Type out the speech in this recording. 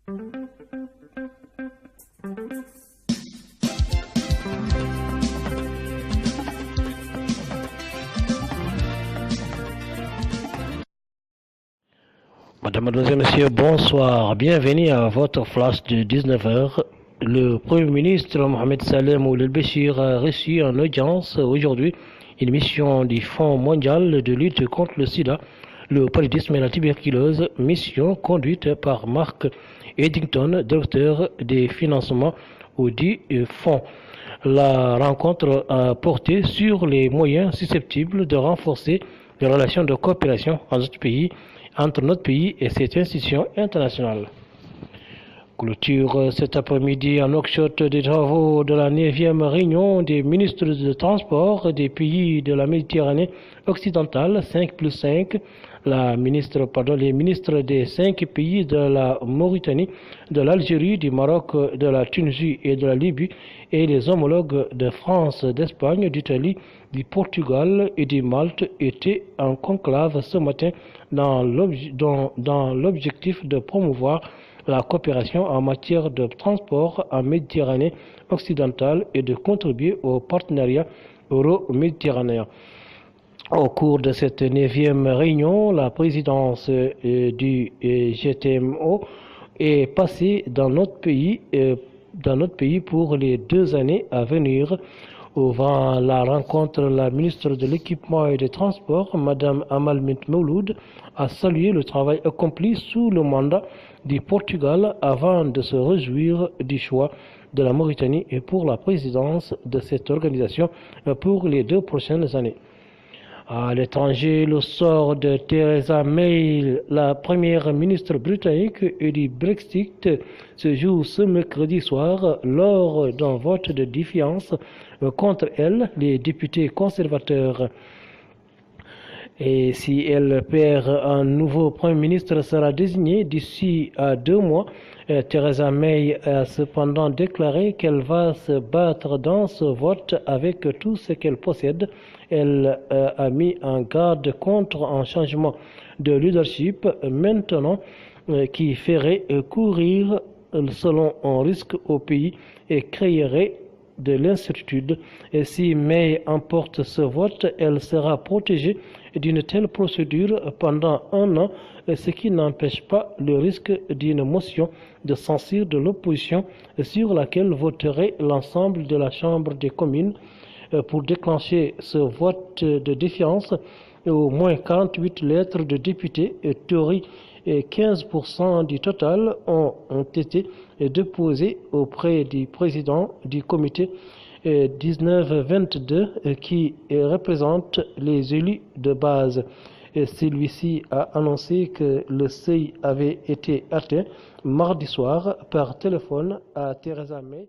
Madame, Mademoiselle, Monsieur, bonsoir. Bienvenue à votre flash de 19 heures. Le Premier ministre Mohamed Salem Ould El-Béchir a reçu en audience aujourd'hui une mission du Fonds mondial de lutte contre le sida, le paludisme et la tuberculose, mission conduite par Mark Eddington, directeur des financements au dit fonds. La rencontre a porté sur les moyens susceptibles de renforcer les relations de coopération entre notre pays et cette institution internationale. Clôture cet après-midi en Nouakchott des travaux de la 9e réunion des ministres de transport des pays de la Méditerranée occidentale, 5+5. Les ministres des 5 pays de la Mauritanie, de l'Algérie, du Maroc, de la Tunisie et de la Libye et les homologues de France, d'Espagne, d'Italie, du Portugal et de Malte étaient en conclave ce matin dans l'objectif de promouvoir la coopération en matière de transport en Méditerranée occidentale et de contribuer au partenariat euro-méditerranéen. Au cours de cette 9e réunion, la présidence du GTMO est passée dans notre pays pour les 2 années à venir. Avant la rencontre, la ministre de l'Équipement et des Transports, Mme Amal Bint Mouloud, a salué le travail accompli sous le mandat du Portugal avant de se réjouir du choix de la Mauritanie et pour la présidence de cette organisation pour les 2 prochaines années. À l'étranger, le sort de Theresa May, la première ministre britannique, et du Brexit se joue ce mercredi soir lors d'un vote de défiance contre elle, les députés conservateurs. Et si elle perd, un nouveau Premier ministre sera désigné d'ici à 2 mois. Theresa May a cependant déclaré qu'elle va se battre dans ce vote avec tout ce qu'elle possède. Elle a mis en garde contre un changement de leadership maintenant qui ferait courir selon un risque au pays et créerait de l'incertitude. Et si May emporte ce vote, elle sera protégée d'une telle procédure pendant 1 an, ce qui n'empêche pas le risque d'une motion de censure de l'opposition sur laquelle voterait l'ensemble de la Chambre des communes. Pour déclencher ce vote de défiance, au moins 48 lettres de députés Tory et 15% du total ont été déposées auprès du président du comité 1922 qui représente les élus de base. Celui-ci a annoncé que le seuil avait été atteint mardi soir par téléphone à Theresa May.